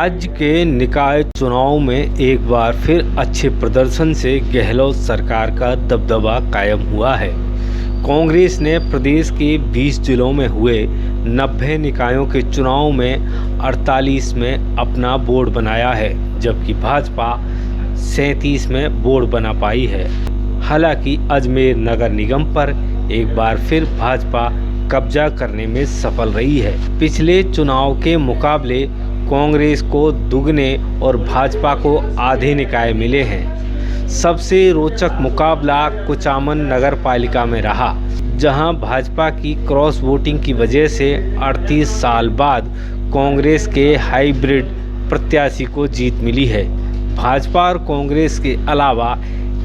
राज्य के निकाय चुनाव में एक बार फिर अच्छे प्रदर्शन से गहलोत सरकार का दबदबा कायम हुआ है। कांग्रेस ने प्रदेश के 20 जिलों में हुए 90 निकायों के चुनाव में 48 में अपना बोर्ड बनाया है, जबकि भाजपा 37 में बोर्ड बना पाई है। हालांकि अजमेर नगर निगम पर एक बार फिर भाजपा कब्जा करने में सफल रही है। पिछले चुनाव के मुकाबले कांग्रेस को दुगने और भाजपा को आधे निकाय मिले हैं। सबसे रोचक मुकाबला कुचामन नगर पालिका में रहा, जहां भाजपा की क्रॉस वोटिंग की वजह से 38 साल बाद कांग्रेस के हाइब्रिड प्रत्याशी को जीत मिली है। भाजपा और कांग्रेस के अलावा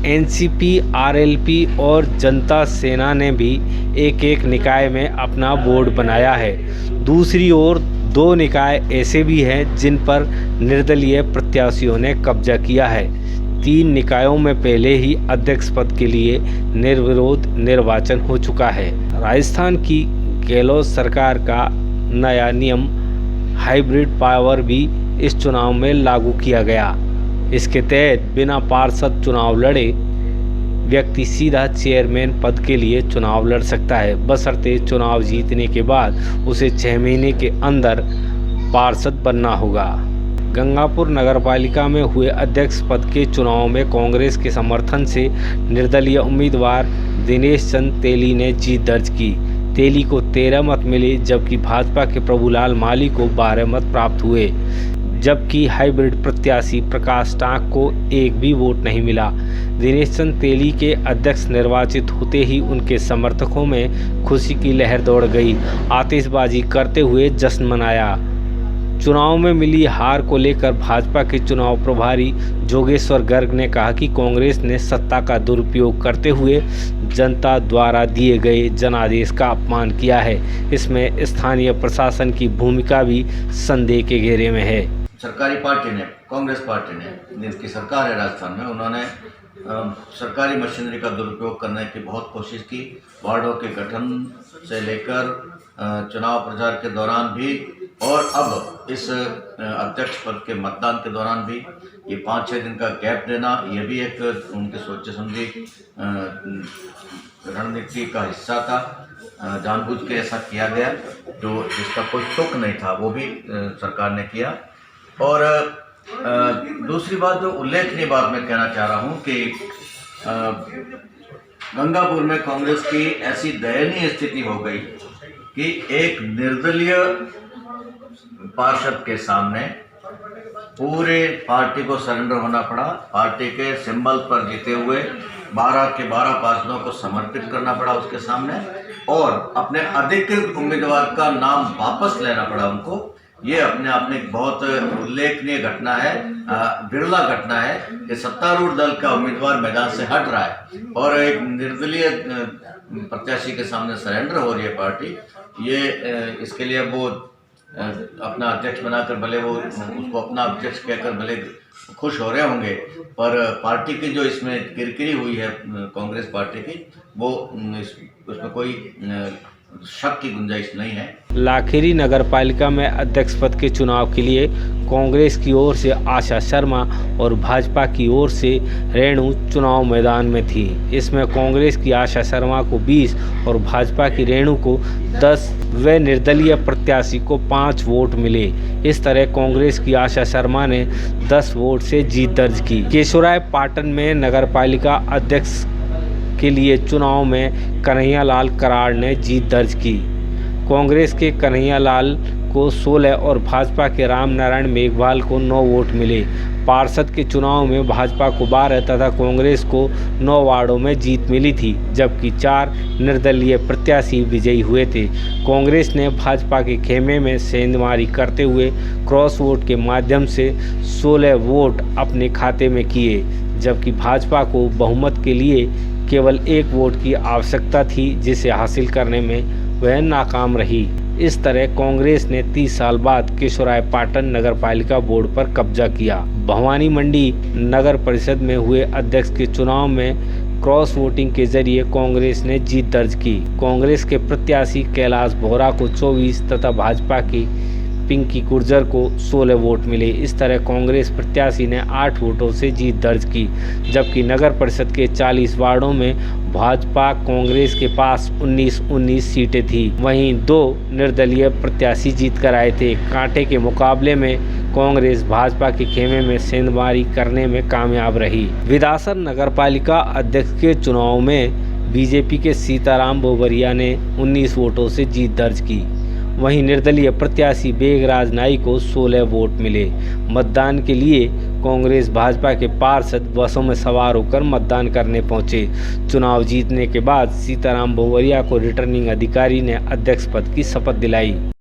एनसीपी, आरएलपी और जनता सेना ने भी एक एक निकाय में अपना बोर्ड बनाया है। दूसरी ओर 2 निकाय ऐसे भी हैं जिन पर निर्दलीय प्रत्याशियों ने कब्जा किया है। 3 निकायों में पहले ही अध्यक्ष पद के लिए निर्विरोध निर्वाचन हो चुका है। राजस्थान की गहलोत सरकार का नया नियम हाइब्रिड पावर भी इस चुनाव में लागू किया गया। इसके तहत बिना पार्षद चुनाव लड़े व्यक्ति सीधा चेयरमैन पद के लिए चुनाव लड़ सकता है, बशर्ते चुनाव जीतने के बाद उसे 6 महीने के अंदर पार्षद बनना होगा। गंगापुर नगरपालिका में हुए अध्यक्ष पद के चुनाव में कांग्रेस के समर्थन से निर्दलीय उम्मीदवार दिनेश चंद तेली ने जीत दर्ज की। तेली को 13 मत मिले, जबकि भाजपा के प्रभुलाल माली को 12 मत प्राप्त हुए, जबकि हाइब्रिड प्रत्याशी प्रकाश टाक को एक भी वोट नहीं मिला। दिनेश चंद तेली के अध्यक्ष निर्वाचित होते ही उनके समर्थकों में खुशी की लहर दौड़ गई। आतिशबाजी करते हुए जश्न मनाया। चुनाव में मिली हार को लेकर भाजपा के चुनाव प्रभारी जोगेश्वर गर्ग ने कहा कि कांग्रेस ने सत्ता का दुरुपयोग करते हुए जनता द्वारा दिए गए जनादेश का अपमान किया है। इसमें स्थानीय प्रशासन की भूमिका भी संदेह के घेरे में है। सरकारी पार्टी ने, कांग्रेस पार्टी ने, जिनकी सरकार है राजस्थान में, उन्होंने सरकारी मशीनरी का दुरुपयोग करने की बहुत कोशिश की। वार्डों के गठन से लेकर चुनाव प्रचार के दौरान भी और अब इस अध्यक्ष पद के मतदान के दौरान भी ये 5-6 दिन का गैप देना, ये भी एक उनकी सोचे समझी रणनीति का हिस्सा था। जानबूझ के ऐसा किया गया, जो जिसका कोई तुक नहीं था, वो भी सरकार ने किया। और दूसरी बात, जो उल्लेखनीय बात मैं कहना चाह रहा हूँ कि गंगापुर में कांग्रेस की ऐसी दयनीय स्थिति हो गई कि एक निर्दलीय पार्षद के सामने पूरे पार्टी को सरेंडर होना पड़ा। पार्टी के सिंबल पर जीते हुए 12 के 12 पार्षदों को समर्पित करना पड़ा उसके सामने, और अपने अधिकृत उम्मीदवार का नाम वापस लेना पड़ा उनको। ये अपने आप में एक बहुत उल्लेखनीय घटना है, बिरला घटना है कि सत्तारूढ़ दल का उम्मीदवार मैदान से हट रहा है और एक निर्दलीय प्रत्याशी के सामने सरेंडर हो रही है पार्टी। ये इसके लिए वो अपना अध्यक्ष बनाकर भले वो उसको अपना अध्यक्ष कहकर भले खुश हो रहे होंगे, पर पार्टी की जो इसमें किरकिरी हुई है कांग्रेस पार्टी की, वो उसमें कोई शक की गुंजाइश नहीं है। लाखेरी नगर पालिका में अध्यक्ष पद के चुनाव के लिए कांग्रेस की ओर से आशा शर्मा और भाजपा की ओर से रेणु चुनाव मैदान में थी। इसमें कांग्रेस की आशा शर्मा को 20 और भाजपा की रेणु को 10 व निर्दलीय प्रत्याशी को 5 वोट मिले। इस तरह कांग्रेस की आशा शर्मा ने 10 वोट से जीत दर्ज की। केशोराय पाटन में नगर पालिका अध्यक्ष के लिए चुनाव में कन्हैयालाल कराड़ ने जीत दर्ज की। कांग्रेस के कन्हैयालाल को 16 और भाजपा के रामनारायण मेघवाल को 9 वोट मिले। पार्षद के चुनाव में भाजपा को 12 तथा कांग्रेस को 9 वार्डों में जीत मिली थी, जबकि 4 निर्दलीय प्रत्याशी विजयी हुए थे। कांग्रेस ने भाजपा के खेमे में सेंधमारी करते हुए क्रॉस वोट के माध्यम से 16 वोट अपने खाते में किए, जबकि भाजपा को बहुमत के लिए केवल 1 वोट की आवश्यकता थी, जिसे हासिल करने में वह नाकाम रही। इस तरह कांग्रेस ने 30 साल बाद केशोराय पाटन नगर पालिका बोर्ड पर कब्जा किया। भवानी मंडी नगर परिषद में हुए अध्यक्ष के चुनाव में क्रॉस वोटिंग के जरिए कांग्रेस ने जीत दर्ज की। कांग्रेस के प्रत्याशी कैलाश बोहरा को 24 तथा भाजपा की पिंकी गुर्जर को 16 वोट मिले। इस तरह कांग्रेस प्रत्याशी ने 8 वोटों से जीत दर्ज की, जबकि नगर परिषद के 40 वार्डों में भाजपा कांग्रेस के पास 19-19 सीटें थी। वहीं 2 निर्दलीय प्रत्याशी जीत कर आए थे। कांटे के मुकाबले में कांग्रेस भाजपा के खेमे में सेंधमारी करने में कामयाब रही। विधासन नगरपालिका अध्यक्ष के चुनाव में बीजेपी के सीताराम बोबरिया ने 19 वोटों से जीत दर्ज की। वहीं निर्दलीय प्रत्याशी बेगराज नाई को 16 वोट मिले। मतदान के लिए कांग्रेस भाजपा के पार्षद बसों में सवार होकर मतदान करने पहुंचे। चुनाव जीतने के बाद सीताराम बोबरिया को रिटर्निंग अधिकारी ने अध्यक्ष पद की शपथ दिलाई।